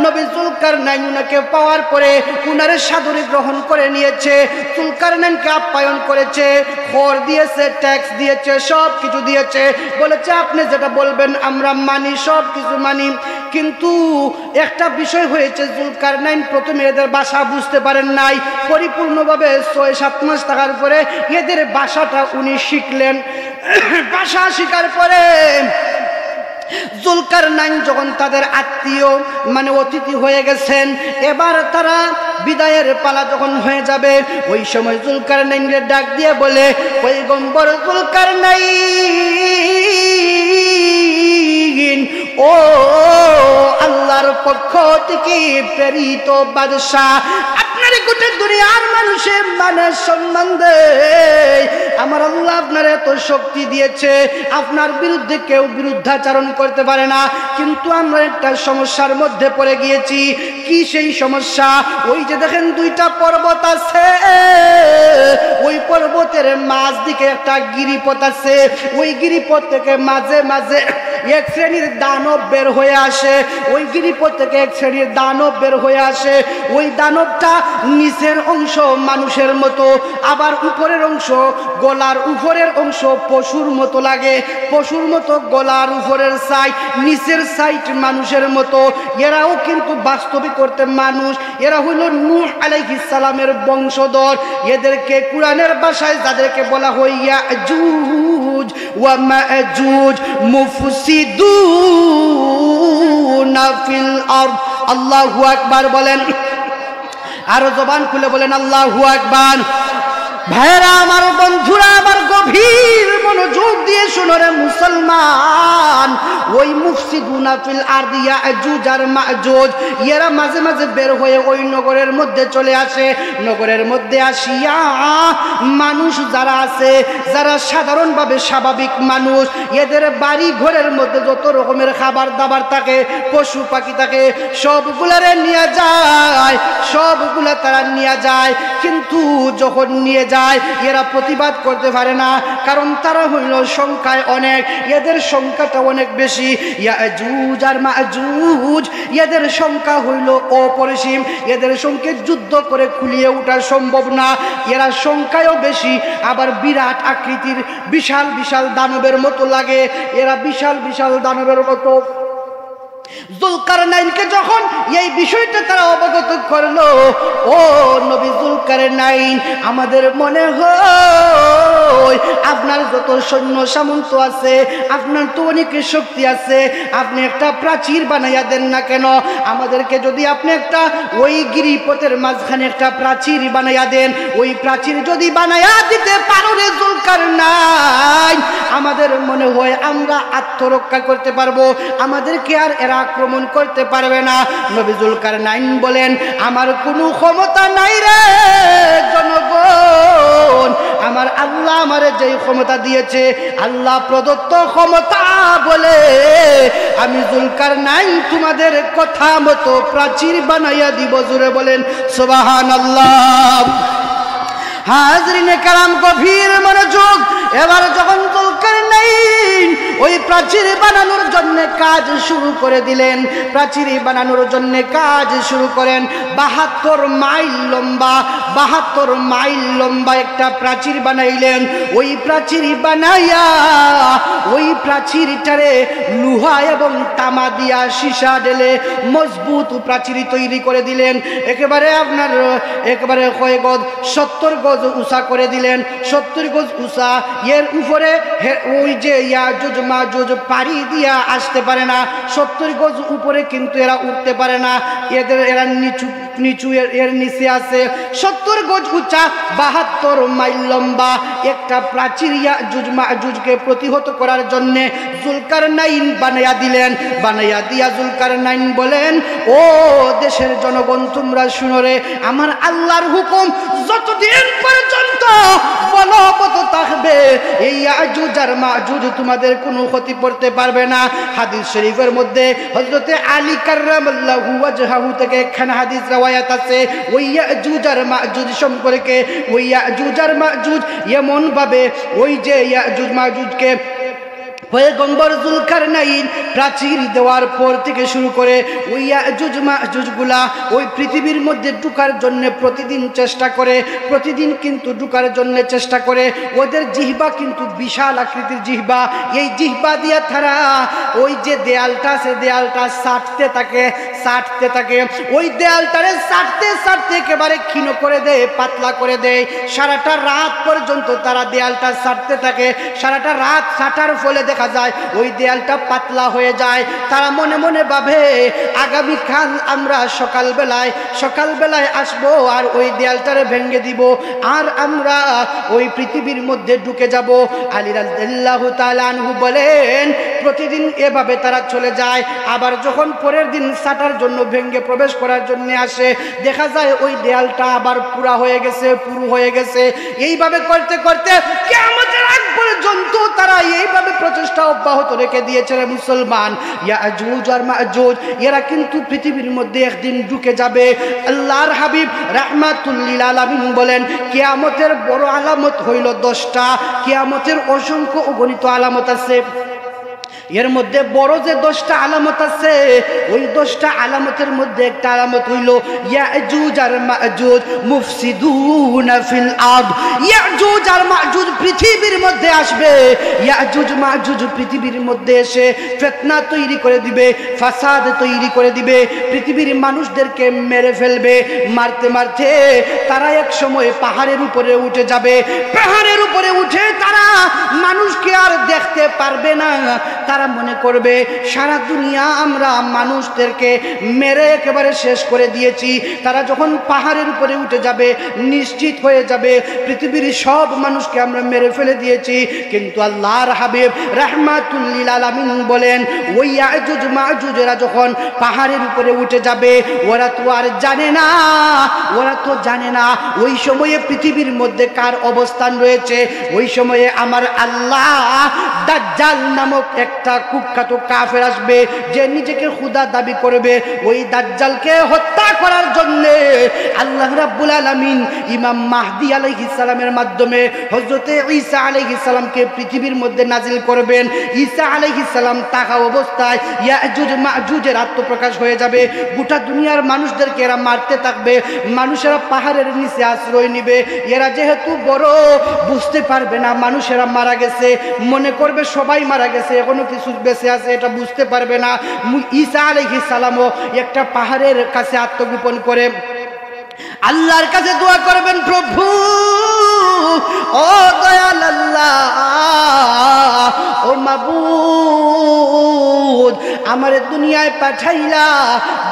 S1: নবী জুলকারনাইনকে পাওয়ার পরে উনারে সাদরে গ্রহণ করে নিয়েছে, জুলকারনাইনকে আপ্যায়ন করেছে, খর দিয়েছে, ট্যাক্স দিয়েছে, সব কিছু দিয়েছে। বলেছে আপনি যেটা বলবেন আমরা মানি, সব কিছু মানি। কিন্তু একটা বিষয় হয়েছে, জুলকারনাইন প্রথমে এদের ভাষা বুঝতে পারেন নাই। পরিপূর্ণভাবে 6-7 মাস থাকার পরে এদের ভাষাটা উনি শিখলেন। ভাষা শিখার পরে জুলকারনাইন যখন তাদের আত্মীয় মানে অতিথি হয়ে গেছেন, এবার তারা বিদায়ের পালা যখন হয়ে যাবে, ওই সময় জুলকারনাইনকে ডাক দিয়ে বলে, পয়গম্বর জুলকারনাইন, ও আল্লাহর পক্ষ থেকে প্রেরিত বাদশাহ, আপনার গোটা দুনিয়ার মানুষের মানে সম্মান দেয়। আমার আল্লাহ আপনার এত শক্তি দিয়েছে, আপনার বিরুদ্ধে কেউ বিরুদ্ধাচরণ করতে পারে না। কিন্তু আমরা একটা সমস্যার মধ্যে পড়ে গিয়েছি। কি সেই সমস্যা? ওই যে দেখেন দুইটা পর্বত আছে, ওই পর্বতের মাঝ দিকে একটা গিরিপথ আছে। ওই গিরিপথ থেকে মাঝে মাঝে এক শ্রেণীর দানব বের হয়ে আসে। ওই গিরিপথ থেকে এক শ্রেণীর দানব বের হয়ে আসে। ওই দানবটা নিচের অংশ মানুষের মতো, আবার উপরের অংশ, গলার উপরের অংশ পশুর মতো লাগে, পশুর মতো গলার উপরের সাইড, নিচের সাইড মানুষের মতো। এরাও কিন্তু বাস্তবিক করতে মানুষ। এরা হইল নূহ আলাইহিস সালামের বংশধর। এদেরকে কোরআনের ভাষায় যাদেরকে বলা হয় ইয়াজুজ ওয়া মাজুজ মুফসিদুনা ফিল আরদ। আল্লাহু আকবার বলেন, আরো জবান খুলে বলেন আল্লাহু আকবার। ভাইরা আমার, বন্ধুরা আমার, গভীর মনোযোগ দিয়ে শুনো রে মুসলমান। ওই মুফসিদুনা ফিল আরদি ইয়াজুজ আর মাজুজ এরা মাঝে মাঝে বের হয়ে ওই নগরের মধ্যে চলে আসে। নগরের মধ্যে আসিয়া মানুষ যারা আছে, যারা সাধারণভাবে স্বাভাবিক মানুষ, এদের বাড়ি ঘরের মধ্যে যত রকমের খাবার দাবার থাকে, পশু পাখি থাকে, সবগুলারে নিয়ে যায়, সবগুলা তারা নিয়ে যায়। কিন্তু যখন নিয়ে যায় এরা প্রতিবাদ করতে পারে না, কারণ তারা হইল সংখ্যায় অনেক, এদের সংখ্যাটা অনেক বেশি। ইয়াজুজ আর মাজুজ এদের সংখ্যা হইল অপরিসীম, এদের সঙ্গে যুদ্ধ করে খুলিয়ে ওঠা সম্ভব না। এরা সংখ্যায়ও বেশি, আবার বিরাট আকৃতির, বিশাল বিশাল দানবের মতো লাগে। এরা বিশাল বিশাল দানবের মতো। জুলকারনাইনকে যখন এই বিষয়টা তারা অবগত করলো, ও নবী জুলকারনাইন, আমাদের মনে হয় আপনার যত সৈন্য সামন্ত আছে, আপনার তো অনেক শক্তি আছে, আপনি একটা প্রাচীর বানাইয়া দেন না কেন? আমাদেরকে যদি আপনি একটা ওই গিরিপথের মাঝখানে একটা প্রাচীর বানাইয়া দেন, ওই প্রাচীর যদি বানাইয়া দিতে পারো রে জুলকারনাইন, আমাদের মনে হয় আমরা আত্মরক্ষা করতে পারবো, আমাদেরকে আর এরা আক্রমণ করতে পারবে না। নবী জুলকারনাইন বলেন, আমার কোনো ক্ষমতা নাই রে জনগণ, আমার আল্লাহ আমারে যেই ক্ষমতা দিয়েছে, আল্লাহ প্রদত্ত ক্ষমতা বলে আমি জুলকারনাইন তোমাদের কথা মতো প্রাচীর বানাইয়া দিব। জোরে বলেন সুবহানাল্লাহ। হাজরিনে কারাম, গভীর মনোযোগ। এবার যখন জুলকারনাইন ওই প্রাচীর বানানোর জন্য কাজ শুরু করে দিলেন, প্রাচীর বানানোর জন্য কাজ শুরু করেন। 72 মাইল লম্বা, 72 মাইল লম্বা একটা প্রাচীর বানাইলেন। ওই প্রাচীর বানাইয়া ওই প্রাচীরটারে লোহা এবং তামা দিয়া সীসা ঢেলে মজবুত প্রাচীর তৈরি করে দিলেন। একেবারে আপনার একেবারে কয় গজ, 70 গজ উঁচা করে দিলেন। 70 গজ উঁচা। এর উপরে ওই যে ইয়াজুজ মাজুজ পাড়ি দিয়া আসতে পারে না। 70 গজ উপরে কিন্তু এরা উঠতে পারে না, এরা নিচু এর নিচে আছে। 70 গজ উঁচা, 72 মাইল লম্বা একটা প্রাচীর ইয়াজুজ মাজুজকে প্রতিহত করার জন্য জুলকারনাইন বানাইয়া দিলেন। বানাইয়া দিয়া জুলকারনাইন বলেন, ও দেশের জনগণ তোমরা শুনো রে, আমার আল্লাহর হুকুম যতদিন পর্যন্ত বলবৎ থাকবে এই ইয়াজুজ আর মাজুজ তোমাদের কোনো ক্ষতি করতে পারবে না। হাদিস শরীফের মধ্যে হযরতে আলী কাররামাল্লাহু ওয়াজহাহু থেকে একখানা হাদিস রওয়ায়াত আছে, ওই ইয়াজুজ আর মাজুজ সম্পর্কে। ওই ইয়াজুজ আর মাজুজ এমন ভাবে ওই যে ইয়াজুজ মাজুজকে পয়গম্বর জুলকারনাইন প্রাচীর দেওয়ার পর থেকে শুরু করে ওই ইয়াজুজ মাজুজগুলা ওই পৃথিবীর মধ্যে ঢুকার জন্য প্রতিদিন চেষ্টা করে, প্রতিদিন কিন্তু ঢুকার জন্য চেষ্টা করে। ওদের জিহ্বা কিন্তু বিশাল আকৃতির জিহ্বা। এই জিহ্বা দিয়ে তারা ওই যে দেয়ালটা আছে, দেয়ালটা সাটতে থাকে। ওই দেয়ালটারে সাটতে একেবারে ক্ষীণ করে দেয়, পাতলা করে দেয়। সারাটা রাত পর্যন্ত তারা দেয়ালটা সাটতে থাকে। সারাটা রাত সাটার ফলে দেখা যায় ওই দেয়ালটা পাতলা হয়ে যায়। তারা মনে মনে ভাবে আগামীকাল আমরা সকালবেলায় আসবো আর ওই দেয়ালটারে ভেঙে দিব, আর আমরা ওই পৃথিবীর মধ্যে ঢুকে যাব। আলী রাদিয়াল্লাহু তাআলা আনহু বলেন, প্রতিদিন এভাবে তারা চলে যায়। আবার যখন পরের দিন সাটার জন্য ভেঙে প্রবেশ করার জন্য আসে, দেখা যায় ওই দেয়ালটা আবার পুরো হয়ে গেছে। এইভাবে করতে করতে কিয়ামতের আগ পর্যন্ত তারা এইভাবে প্রচেষ্টা অব্যাহত রেখে দিয়েছে। মুসলমান, ইয়াজুজ আর মাজুজ এরা কিন্তু পৃথিবীর মধ্যে একদিন ঢুকে যাবে। আল্লাহর হাবিব রাহমাতুল লিল আলামিন বলেন, কিয়ামতের বড় আলামত হইল 10টা। কিয়ামতের অসংখ্য অগণিত আলামত আছে। এর মধ্যে বড় যে 10টা আলামত আছে, ওই 10টা আলামতের মধ্যে একটা আলামত হইল ইয়াজুজ আর মাজুজ মুফসিদুনা ফিল আরদ। ইয়াজুজ আর মাজুজ পৃথিবীর মধ্যে আসবে। ইয়াজুজ মাজুজ পৃথিবীর মধ্যে এসে ফিতনা তৈরি করে দিবে, ফাসাদ তৈরি করে দিবে, পৃথিবীর মানুষদেরকে মেরে ফেলবে। মারতে মারতে তারা এক সময় পাহাড়ের উপরে উঠে যাবে। পাহাড়ের উপরে উঠে তারা মানুষকে আর দেখতে পারবে না। তারা মনে করবে সারা দুনিয়া আমরা মানুষদেরকে মেরে একেবারে শেষ করে দিয়েছি। তারা যখন পাহাড়ের উপরে উঠে যাবে, নিশ্চিত হয়ে যাবে পৃথিবীর সব মানুষকে আমরা মেরে ফেলে দিয়েছি। কিন্তু আল্লাহর হাবিব রাহমাতুল লিল আলামিন বলেন, ওই ইয়াজুজ মাজুজেরা যখন পাহাড়ের উপরে উঠে যাবে, ওরা তো জানে না ওই সময়ে পৃথিবীর মধ্যে কার অবস্থান রয়েছে। ওই সময়ে আমার আল্লাহ দাজ্জাল নামক একটা কুখ্যাত কাফের আসবে, যে নিজেকে খোদা দাবি করবে। ওই দাজ্জালকে হত্যা করার জন্য আল্লাহ রাব্বুল আলামিন ইমাম মাহদি আলাইহিস সালামের মাধ্যমে হযরতে ঈসা আলাইহিস সালামকে পৃথিবীর মধ্যে নাজিল করবেন। ঈসা আলাইহিস সালাম থাকা অবস্থায় ইয়াজুজ মাজুজের আত্মপ্রকাশ হয়ে যাবে। গোটা দুনিয়ার মানুষদেরকে এরা মারতে থাকবে। মানুষেরা পাহাড়ের নিচে আশ্রয় নিবে। এরা যেহেতু বড়, বুঝতে পারবে না মানুষেরা মারা গেছে, মনে করবে সবাই মারা গেছে, এখনো কিছু বেঁচে আছে, এটা বুঝতে পারবে না। ঈসা আলাইহিস সালামও একটা পাহাড়ের কাছে আত্মগোপন করে আল্লাহর কাছে দোয়া করবেন, প্রভু ও দয়াল আল্লাহ, ও মাবুদ, আমার দুনিয়ায় পাঠাইলা,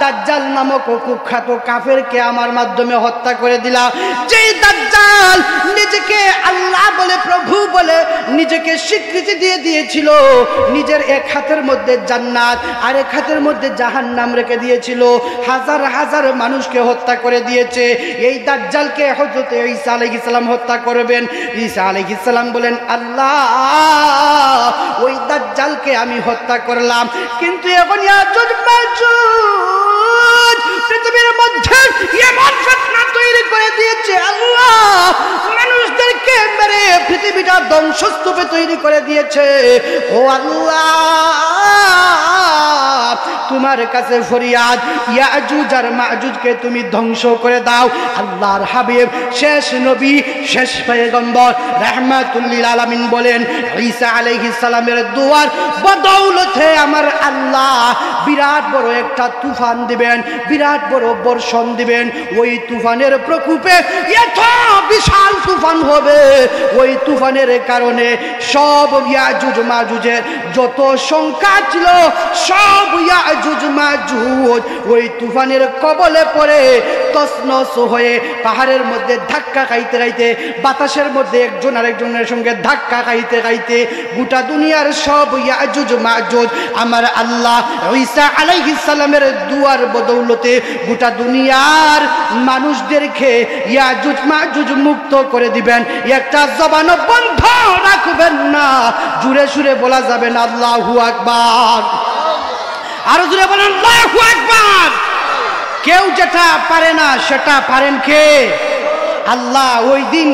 S1: দাজ্জাল নামক কুখ্যাত কাফেরকে আমার মাধ্যমে হত্যা করে দিলা। যেই দাজ্জাল নিজেকে আল্লাহ বলে, প্রভু বলে নিজেকে স্বীকৃতি দিয়ে দিয়েছিল, নিজের এক হাতের মধ্যে জান্নাত আর এক হাতের মধ্যে জাহান্নাম রেখে দিয়েছিল, হাজার হাজার মানুষকে হত্যা করে দিয়েছে। এই দাজ্জালকে হযরত ঈসা আলাইহিস সালাম হত্যা করবেন। ঈসা আলাইহিস সালাম বলেন, আল্লাহ ওই দাজ্জালকে আমি হত্যা করলাম, কিন্তু এখন ইয়াজুজ মাজুজ পৃথিবীর মধ্যে এমন ফিতনা তৈরি করে দিয়েছে, আল্লাহ মানুষদেরকে মেরে পৃথিবীটা ধ্বংসস্তূপে তৈরি করে দিয়েছে। ও আল্লাহ, তোমার কাছে ফরিয়াদ, ইয়াজুজ আর মাজুজকে তুমি ধ্বংস করে দাও। আল্লাহর হাবিব শেষ নবী, শেষ পয়গম্বর রাহমাতুল লিল আলামিন বলেন, ঈসা আলাইহিস সালামের দুয়ার বদৌলতে আমার আল্লাহ বিরাট বড় একটা তুফান দিবেন, বিরাট বড় বর্ষণ দিবেন। ওই তুফানের প্রকোপে এত বিশাল তুফান হবে, ওই তুফানের কারণে সব ইয়াজুজ মাজুজের যত সংখ্যা ছিল, সব ইয়াজুজ মাজুজ ওই তুফানের কবলে পড়ে তছনছ হয়ে পাহাড়ের মধ্যে ধাক্কা খাইতে খাইতে, বাতাসের মধ্যে একজন আরেকজনের সঙ্গে ধাক্কা খাইতে খাইতে গোটা দুনিয়ার সব ইয়াজুজ মাজুজ আমার আল্লাহ ঈসা আলাইহিস সালামের দুয়ার বদৌলতে গোটা দুনিয়ার মানুষদেরকে ইয়াজুজ মাজুজ মুক্ত করে দিবেন। একটা জবান বন্ধ রাখবেন না, জুড়ে সুরে বলা যাবে না আল্লাহু আকবার। আরো জুড়ে বলেন আল্লাহু আকবার। কেউ যেটা পারে না সেটা পারেন কে? আল্লাহ। ওই দিন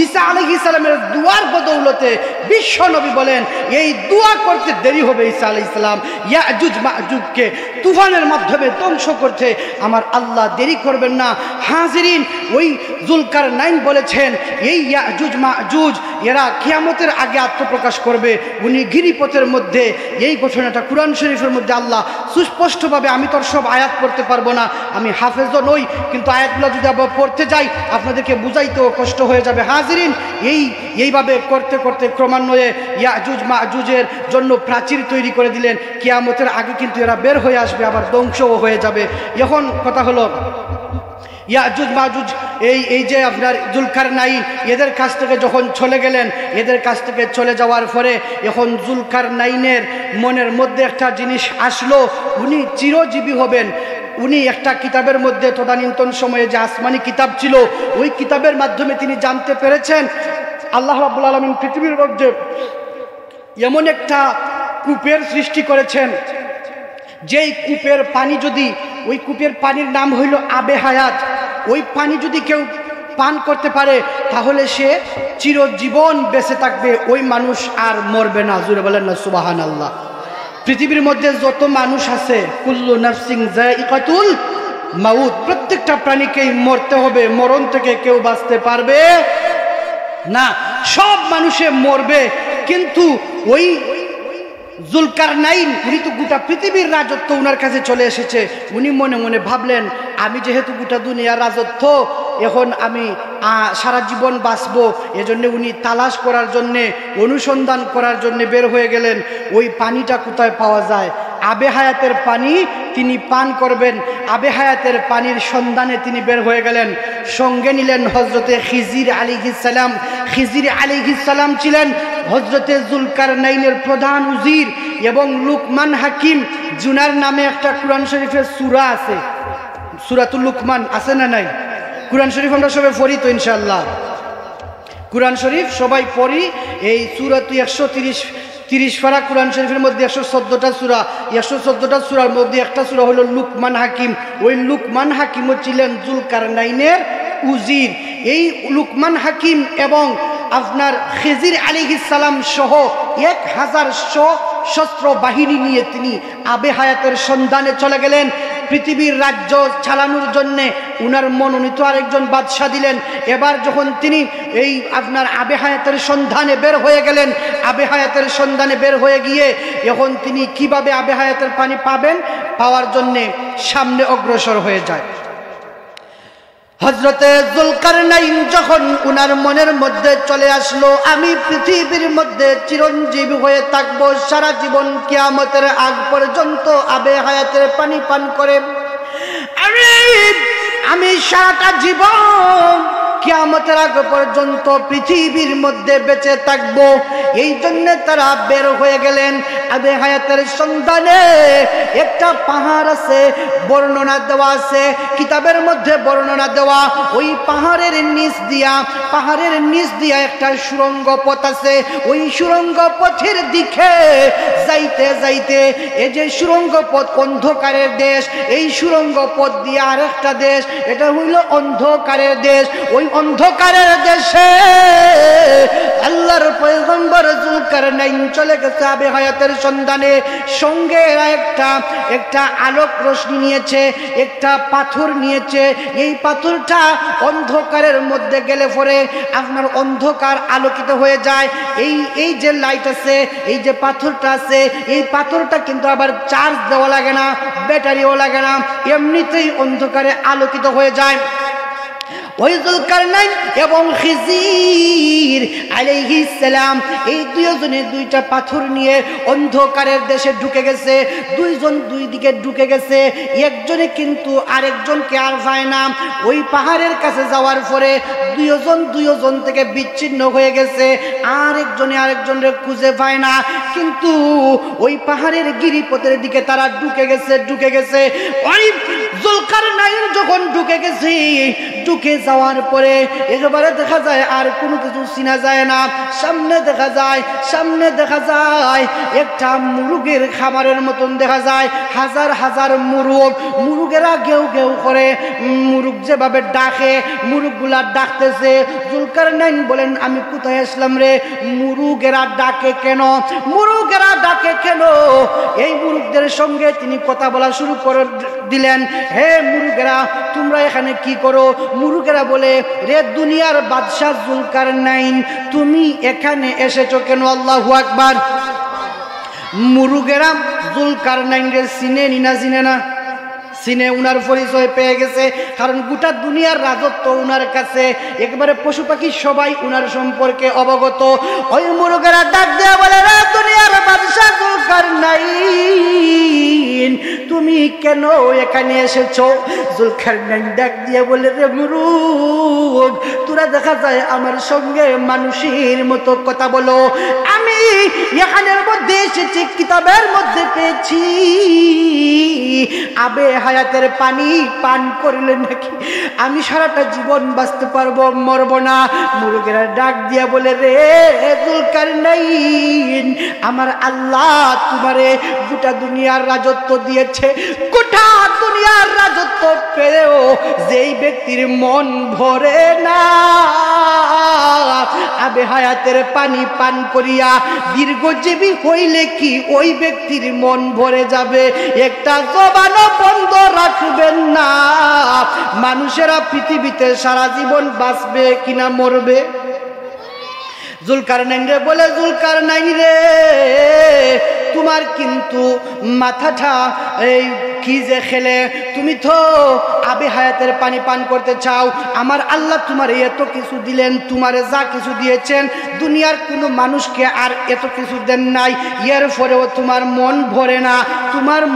S1: ঈসা আলাইহিস সালামের দুয়ার বদৌলতে বিশ্ব নবী বলেন, এই দোয়া করতে দেরি হবে ঈসা আলাইহিস সালাম ইয়াজুজ মাজুজকে তুফানের মাধ্যমে ধ্বংস করতে আমার আল্লাহ দেরি করবেন না। হাজিরিন, ওই যুলকারনাইন বলেছেন, এই ইয়াজুজ মাজুজ এরা কিয়ামতের আগে আত্মপ্রকাশ করবে। উনি গিরিপথের মধ্যে, এই ঘটনাটা কুরআন শরীফের মধ্যে আল্লাহ সুস্পষ্টভাবে, আমি তো সব আয়াত পড়তে পারবো না, আমি হাফেজও নই, কিন্তু আয়াতগুলো যদি আবার পড়তে যাই আপনাদেরকে বুঝাইতেও কষ্ট হয়ে যাবে। হাজিরিন, এইভাবে করতে করতে ক্রমান্বয়ে ইয়াজুজ মাজুজের জন্য প্রাচীর তৈরি করে দিলেন। কিয়ামতের আগে কিন্তু এরা বের হয়ে আসবে, আবার ধ্বংসও হয়ে যাবে। এখন কথা হলো, ইয়াজুজ মাজুজ এই যে আপনার যুলকারনাইন এদের কাছ থেকে যখন চলে গেলেন, এদের কাছ থেকে চলে যাওয়ার পরে এখন যুলকারনাইনের মনের মধ্যে একটা জিনিস আসলো, উনি চিরজীবী হবেন। উনি একটা কিতাবের মধ্যে, তদানীন্তন সময়ে যে আসমানি কিতাব ছিল, ওই কিতাবের মাধ্যমে তিনি জানতে পেরেছেন আল্লাহ রাব্বুল আলামিন পৃথিবীর মধ্যে এমন একটা কূপের সৃষ্টি করেছেন, যেই কূপের পানি যদি, ওই কূপের পানির নাম হইল আবে হায়াত, ওই পানি যদি কেউ পান করতে পারে তাহলে সে চিরজীবন বেঁচে থাকবে, ওই মানুষ আর মরবে না। জোরে বলেন না সুবহানাল্লাহ। পৃথিবীর মধ্যে যত মানুষ আছে, কুল্লু নাফসিন যায়িকাতুল মাউত, প্রত্যেকটা প্রাণীকেই মরতে হবে, মরণ থেকে কেউ বাঁচতে পারবে না, সব মানুষে মরবে। কিন্তু ওই যুলকারনাইন, উনি তো গোটা পৃথিবীর রাজত্ব উনার কাছে চলে এসেছে। উনি মনে মনে ভাবলেন, আমি যেহেতু গোটা দুনিয়ার রাজত্ব, এখন আমি সারা জীবন বাঁচবো। এজন্য উনি তালাশ করার জন্যে, অনুসন্ধান করার জন্যে বের হয়ে গেলেন, ওই পানিটা কোথায় পাওয়া যায়। আবে হায়াতের পানি তিনি পান করবেন। আবে হায়াতের পানির সন্ধানে তিনি বের হয়ে গেলেন। সঙ্গে নিলেন হযরতে খিজির আলাইহিস সালাম। খিজির আলাইহিস সালাম ছিলেন হযরতে যুলকারনাইনের প্রধান উজির, এবং লুকমান হাকিম জুনার নামে একটা কুরআন শরীফের সূরা আছে, সূরাতুল লুকমান আছে না নাই? কুরআন শরীফ আমরা সবাই পড়ি তো ইনশাআল্লাহ, কুরআন শরীফ সবাই পড়ি। এই সূরাটি 130 পারা কুরআন শরীফের মধ্যে 114টা সূরা, 114টা সূরার মধ্যে একটা সূরা হলো লুকমান হাকিম। ওই লুকমান হাকিমও ছিলেন যুলকারনাইনের উজির। এই লুকমান হাকিম এবং আপনার খিজির আলাইহিস সালাম সহ 1000 সশস্ত্র বাহিনী নিয়ে তিনি আবে হায়াতের সন্ধানে চলে গেলেন। পৃথিবীর রাজ্য চালানোর জন্যে উনার মনোনীত আরেকজন বাদশাহ দিলেন। এবার যখন তিনি এই আপনার আবে হায়াতের সন্ধানে বের হয়ে গেলেন, আবে হায়াতের সন্ধানে বের হয়ে গিয়ে এখন তিনি কিভাবে আবে হায়াতের পানি পাবেন, পাওয়ার জন্যে সামনে অগ্রসর হয়ে যায়। হযরতে যুলকারনাইন যখন উনার মনের মধ্যে চলে আসলো আমি পৃথিবীর মধ্যে চিরঞ্জীবী হয়ে থাকবো সারা জীবন কিয়ামতের আগ পর্যন্ত আবে হায়াতের পানি পান করে আমি সারাটা জীবন কিয়ামতের আগ পর্যন্ত পৃথিবীর মধ্যে বেঁচে থাকবো এই জন্য তারা বের হয়ে গেলেন আবে হায়াতের সন্ধানে একটা পাহাড় আছে বর্ণনা দেওয়া আছে কিতাবের মধ্যে বর্ণনা দেওয়া ওই পাহাড়ের নিচ দিয়া একটা সুড়ঙ্গ পথ আছে ওই সুড়ঙ্গ পথের দিকে যাইতে যাইতে এই যে সুড়ঙ্গ পথ অন্ধকারের দেশ এই সুড়ঙ্গ পথ দিয়ে আরেকটা দেশ এটা হইল অন্ধকারের দেশ ওই অন্ধকারের দেশে আল্লাহর পয়গম্বর যুলকারনাইন চলে গেছে আবে হায়াতের সন্ধানে সঙ্গে একটা আলোক রশ্মি নিয়েছে একটা পাথর নিয়েছে এই পাথরটা অন্ধকারের মধ্যে গেলে পরে আপনার অন্ধকার আলোকিত হয়ে যায় এই যে লাইট আছে এই যে পাথরটা আছে এই পাথরটা কিন্তু আবার চার্জ দেওয়া লাগে না ব্যাটারিও লাগে না এমনিতেই অন্ধকারে আলোকিত হয়ে যায় ওই যুলকারনাইন এবং খিজির আলাইহিস সালাম এই দুইজনে দুইটা পাথর নিয়ে অন্ধকারের দেশে ঢুকে গেছে দুইজন দুই দিকে ঢুকে গেছে একজনে কিন্তু আরেকজনকে আর পায় না ওই পাহাড়ের কাছে যাওয়ার পরে দুইজন থেকে বিচ্ছিন্ন হয়ে গেছে আরেকজনে আরেকজনের খুঁজে পায় না কিন্তু ওই পাহাড়ের গিরিপথের দিকে তারা ঢুকে গেছে ওই যুলকারনাইন যখন ঢুকে যাওয়ার পরে একেবারে দেখা যায় আর কোনো কিছু চিনা যায় না সামনে দেখা যায় একটা মুরগের খাবারের মতন দেখা যায় হাজার হাজার মুরগেরা গেউ গেউ করে মুরগ যেভাবে ডাকে মুরগগুলা ডাকতেছে যুলকারনাইন বলেন আমি কোথায় আসলাম রে মুরগেরা ডাকে কেন এই মুরগদের সঙ্গে তিনি কথা বলা শুরু করে দিলেন হে মুরগেরা তোমরা এখানে কি করো মুরগেরা বলে রে দুনিয়ার বাদশাহ যুলকারনাইন তুমি এখানে এসেছো কেন আল্লাহু আকবার মুরগেরা যুলকারনাইনকে চিনে সিনে উনার পরিচয় পেয়ে গেছে কারণ গোটা দুনিয়ার রাজত্ব উনার কাছে একবারে পশু পাখি সবাই উনার সম্পর্কে অবগত ওই মুরগেরা ডাক দেয়া বলে রে দুনিয়ার বাদশাহ যুলকারনাইন তুমি কেন এখানে এসেছো যুলকারনাইন ডাক দিয়ে বলে রে মুরগ তোরা দেখা যায় আমার সঙ্গে মানুষের মতো কথা বলো আমি এখানের মধ্যে এসেছি কিতাবের মধ্যে পেয়েছি আবে হায়াতের পানি পান করলে নাকি আমি সারাটা জীবন বাঁচতে পারবো মরবো না মুরগেরা ডাক দিয়া বলে রে যুলকারনাইন আমার আল্লাহ তোমারে গোটা দুনিয়ার রাজত্ব দিয়েছে গোটা দুনিয়ার রাজত্ব পেয়েও যেই ব্যক্তির মন ভরে না আবে হায়াতের পানি পান করিয়া দীর্ঘজীবী হইলে কি ওই ব্যক্তির মন ভরে যাবে একটা জবানও বন্ধ রাখবেন না মানুষেরা পৃথিবীতে সারা জীবন বাঁচবে কিনা মরবে যুলকারনাইন রে বলে যুলকারনাইন রে তোমার কিন্তু মাথাটা এই কি যে খেলে তুমি তো আবে হায়াতের পানি পান করতে চাও আমার আল্লাহ তোমার এত কিছু দিলেন তোমারে যা কিছু দিয়েছেন দুনিয়ার কোনো মানুষকে আর এত কিছু দেন নাই এর পরেও তোমার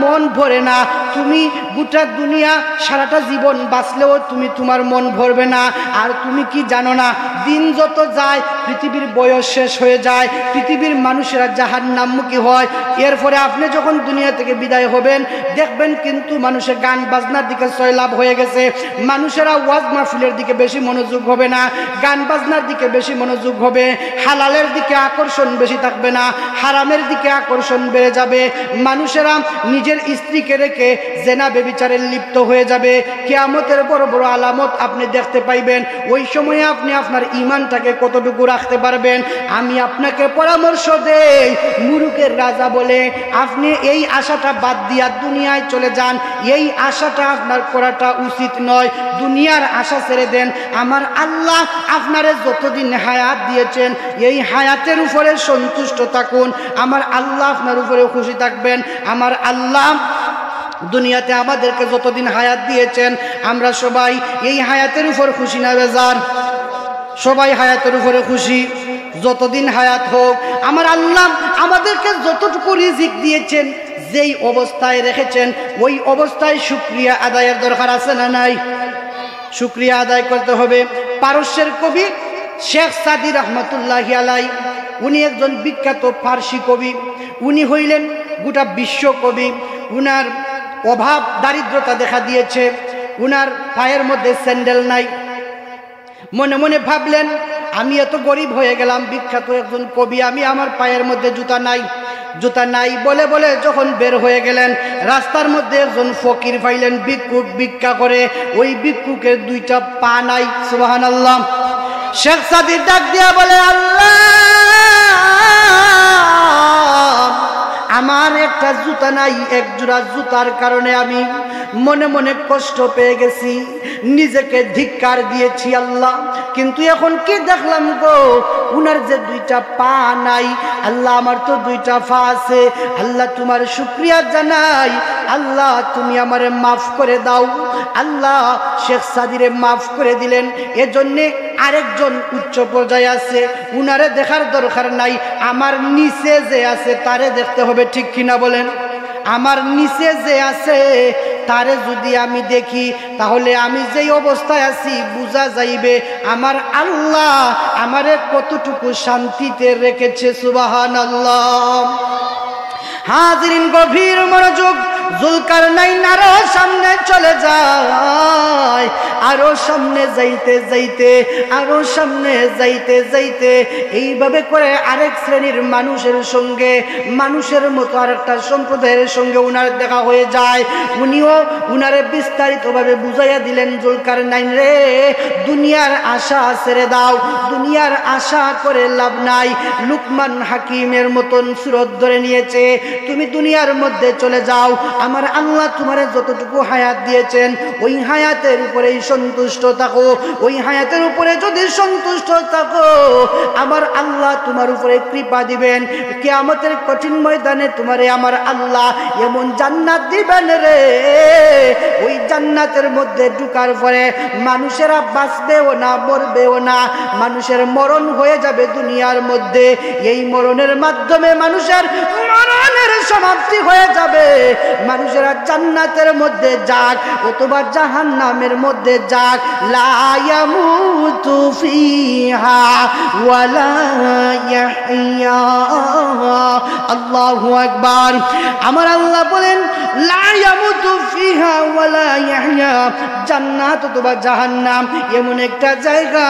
S1: মন ভরে না তুমি গোটা দুনিয়া সারাটা জীবন বাঁচলেও তোমার মন ভরবে না আর তুমি কি জানো না দিন যত যায় পৃথিবীর বয়স শেষ হয়ে যায় পৃথিবীর মানুষেরা জাহান্নামমুখী হয় এরপরে আপনি যখন দুনিয়া থেকে বিদায় হবেন দেখবেন কিন্তু মানুষের গান বাজনার দিকে সয়লাভ হয়ে গেছে মানুষেরা ওয়াজ মাহফিলের দিকে বেশি মনোযোগ হবে না গান বাজনার দিকে বেশি মনোযোগ হবে হালালের দিকে আকর্ষণ বেশি থাকবে না হারামের দিকে আকর্ষণ বেড়ে যাবে মানুষেরা নিজের স্ত্রীকে রেখে জেনা ব্যভিচারে লিপ্ত হয়ে যাবে কিয়ামতের বড় বড় আলামত আপনি দেখতে পাইবেন ওই সময়ে আপনি আপনার ঈমানটাকে কতটুকু রাখতে পারবেন আমি আপনাকে পরামর্শ দেই মুরুকের রাজা বলে আপনি এই আশাটা বাদ দিয়া দুনিয়ায় চলে যান এই আশাটা আপনার করাটা উচিত নয় দুনিয়ার আশা ছেড়ে দেন আমার আল্লাহ আপনারে যতদিন হায়াত দিয়েছেন এই হায়াতের উপরে সন্তুষ্ট থাকুন আমার আল্লাহ আপনার উপরে খুশি থাকবেন আমার আল্লাহ দুনিয়াতে আমাদেরকে যতদিন হায়াত দিয়েছেন আমরা সবাই এই হায়াতের উপর খুশি না বেজার? সবাই হায়াতের উপরে খুশি। যতদিন হায়াত হোক আমার আল্লাহ আমাদেরকে যতটুকু রিজিক দিয়েছেন, যেই অবস্থায় রেখেছেন ওই অবস্থায় শুকরিয়া আদায়ের দরকার আছে না নাই? শুকরিয়া আদায় করতে হবে। পারস্যের কবি শেখ সাদি রহমতুল্লাহি আলাই, উনি একজন বিখ্যাত ফার্সি কবি। উনি হইলেন গোটা বিশ্ব কবি। উনার অভাব দারিদ্রতা দেখা দিয়েছে, উনার পায়ের মধ্যে স্যান্ডেল নাই। মনে মনে ভাবলেন আমি এত গরিব হয়ে গেলাম, বিখ্যাত একজন কবি, আমি আমার পায়ের মধ্যে জুতা নাই বলে বলে যখন বের হয়ে গেলেন, রাস্তার মধ্যে একজন ফকির পাইলেন, ভিক্ষুক ভিক্ষা করে। ওই ভিক্ষুকের দুইটা পা নাই। সুবহানাল্লাহ। শেখ সাদি ডাক দিয়া বলে, আল্লাহ আমার একটা জুতা নাই, এক জোড়া জুতার কারণে আমি মনে মনে কষ্ট পেয়ে গেছি, নিজেকে ধিক্কার দিয়েছি আল্লাহ। কিন্তু এখন কি দেখলাম গো, উনার যে দুইটা পা নাই, আল্লাহ আমার তো দুইটা পা আছে। আল্লাহ তোমার শুকরিয়া জানাই, আল্লাহ তুমি আমারে মাফ করে দাও। আল্লাহ শেখ সাদিরে মাফ করে দিলেন। এজন্যে আরেকজন উচ্চ পর্যায়ে আছে, উনারে দেখার দরকার নাই, আমার নিচে যে আছে তারে দেখতে হবে। ঠিক কিনা বলেন? আমার নিচে যে আছে তারে যদি আমি দেখি, তাহলে আমি যেই অবস্থায় আছি বুঝা যাইবে আমার আল্লাহ আমারে কতটুকু শান্তিতে রেখেছে। সুবহানাল্লাহ। হাজিরিন গভীর মনোযোগ। জুলকারনাইন আরো সামনে চলে যায়, আরো সামনে যাইতে যাইতে, আরো সামনে যাইতে যাইতে এইভাবে করে আরেক শ্রেণীর মানুষের সঙ্গে, মানুষের মতো আরেকটা সম্প্রদায়ের সঙ্গে উনার দেখা হয়ে যায়। উনিও উনারে বিস্তারিতভাবে বুঝাইয়া দিলেন, জুলকারনাইন রে, দুনিয়ার আশা ছেড়ে দাও, দুনিয়ার আশা করে লাভ নাই। লুকমান হাকিমের মতন সুরত ধরে নিয়েছে, তুমি দুনিয়ার মধ্যে চলে যাও, আমার আল্লাহ তোমারে যতটুকু হায়াত দিয়েছেন ওই হায়াতের উপরেই সন্তুষ্ট থাকো। ওই হায়াতের উপরে যদি সন্তুষ্ট থাকো আমার আল্লাহ তোমার উপরে কৃপা দিবেন। কিয়ামতের কঠিন ময়দানে তোমারে আমার আল্লাহ এমন জান্নাত দিবেন রে, ওই জান্নাতের মধ্যে ঢুকার পরে মানুষেরা বাঁচবেও না, মরবেও না, মানুষের মরণ হয়ে যাবে দুনিয়ার মধ্যে। এই মরণের মাধ্যমে মানুষের মরণের সমাপ্তি হয়ে যাবে। মানুষেরা জান্নাতের মধ্যে যাক অথবা জাহান্নামের মধ্যে যাক, লা ইয়ামুতু ফিহা ওয়ালা ইয়াহইয়া। আল্লাহু আকবার। আমার আল্লাহ বলেন, লা ইয়ামুতু ফিহা ওয়ালা ইয়াহইয়া। জান্নাত অথবা জাহান্নাম এমন একটা জায়গা,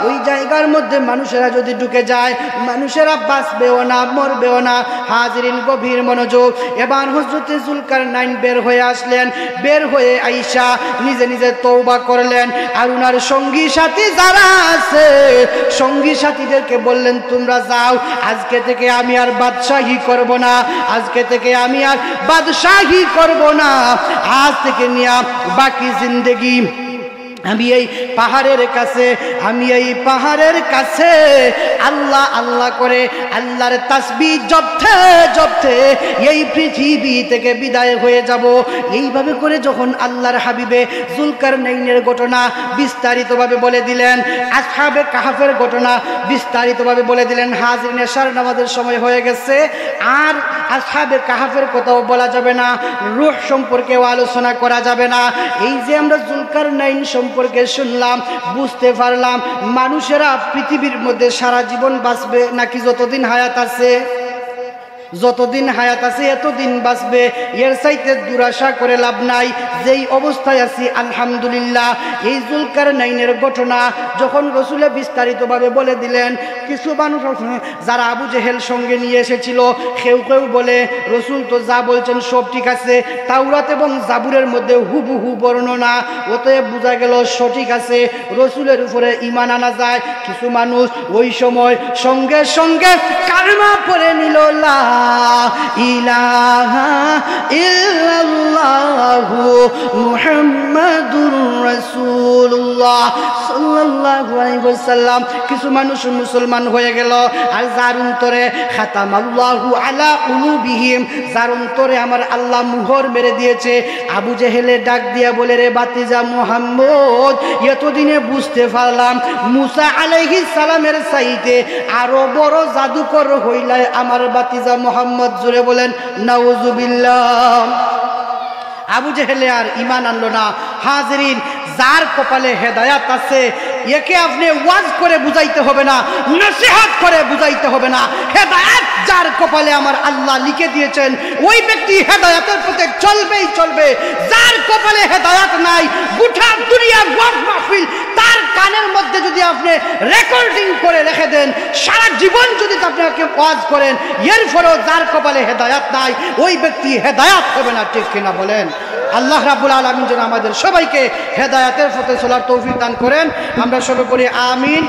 S1: ওই জায়গার মধ্যে মানুষেরা যদি ঢুকে যায় মানুষেরা বাঁচবেও না, মরবেও না। হাজিরিন গভীর মনোযোগ। এবার হযরত জুলকারনাইন বের হয়ে আসলেন। বের হয়ে আইসা নিজে নিজে তওবা করলেন। আর উনার সঙ্গী সাথী যারা আছে, সঙ্গী সাথীদেরকে বললেন, তোমরা যাও, আজকে থেকে আমি আর বাদশাহী করব না, আজকে থেকে আমি আর বাদশাহী করব না, আজ থেকে নিয়ে বাকি জিন্দেগি আমি এই পাহাড়ের কাছে, আমি এই পাহাড়ের কাছে আল্লাহ আল্লাহ করে আল্লাহর তাসবিহ জপতে জপতে এই পৃথিবী থেকে বিদায় হয়ে যাব। এইভাবে করে যখন আল্লাহর হাবিবে জুলকারনাইনের ঘটনা বিস্তারিতভাবে বলে দিলেন, আসহাবে কাহাফের ঘটনা বিস্তারিতভাবে বলে দিলেন। হাজিরিন এশার নামাজের সময় হয়ে গেছে, আর আসহাবে কাহাফের কথাও বলা যাবে না, রূহ সম্পর্কেও আলোচনা করা যাবে না। এই যে আমরা জুলকারনাইন সম্পর্কে শুনলাম, বুঝতে পারলাম মানুষেরা পৃথিবীর মধ্যে সারা জীবন বাঁচবে নাকি যতদিন হায়াত আছে, যতদিন হায়াত আছে এতদিন বাঁচবে, এর চাইতে দুরাশা করে লাভ নাই। যেই অবস্থায় আছি আলহামদুলিল্লাহ। এই জুলকারনাইনের ঘটনা যখন রসুলে বিস্তারিতভাবে বলে দিলেন, কিছু মানুষ যারা আবু জেহেল সঙ্গে নিয়ে এসেছিল, কেউ কেউ বলে রসুল তো যা বলছেন সব ঠিক আছে, তাওরাত এবং জাবুরের মধ্যে হুবহু বর্ণনা, অতএব বোঝা গেল সঠিক আছে, রসুলের উপরে ঈমান আনা যায়। কিছু মানুষ ওই সময় সঙ্গে সঙ্গে কালেমা পড়ে নিল, লা ইলাহা ইল্লাল্লাহু মুহাম্মাদুর রাসূলুল্লাহ সাল্লাল্লাহু আলাইহি ওয়াসাল্লাম কিছু মানুষ মুসলমান হয়ে গেল আর যার অন্তরে খাতামাল্লাহু আলা কুলুবিহিম যার অন্তরে আমার আল্লাহ মুহর মেরে দিয়েছে আবু জেহেলে ডাক দিয়া বলে রে বাতিজা মুহাম্মদ এতদিনে বুঝতে পারলাম মুসা আলাইহিস সালামের চাইতে আরো বড় জাদুকর হইলাই আমার বাতিজা মুহাম্মদ। জোরে বলেন নাউজুবিল্লাহ। আবু জেহেলে আর ঈমান আনলো না। হাজিরিন, যার কপালে হেদায়াত আছে একে আপনি ওয়াজ করে বুঝাইতে হবে না, নসিহত করে বুঝাইতে হবে না। হেদায়াত যার কপালে আমার আল্লাহ লিখে দিয়েছেন ওই ব্যক্তি হেদায়াতের পথে চলবেই চলবে। যার কপালে হেদায়াত নাই, গোটা দুনিয়া ওয়াজ মাহফিল তার কানের মধ্যে যদি আপনি রেকর্ডিং করে রেখে দেন, সারা জীবন যদি আপনাকে ওয়াজ করেন, এরপরেও যার কপালে হেদায়াত নাই ওই ব্যক্তি হেদায়াত হবে না। ঠিক কিনা বলেন? আল্লাহ রাব্বুল আলামিন যেন আমাদের সবাইকে হেদায়াতের পথে চলার তৌফিক দান করেন। আমরা সবাই বলি আমিন।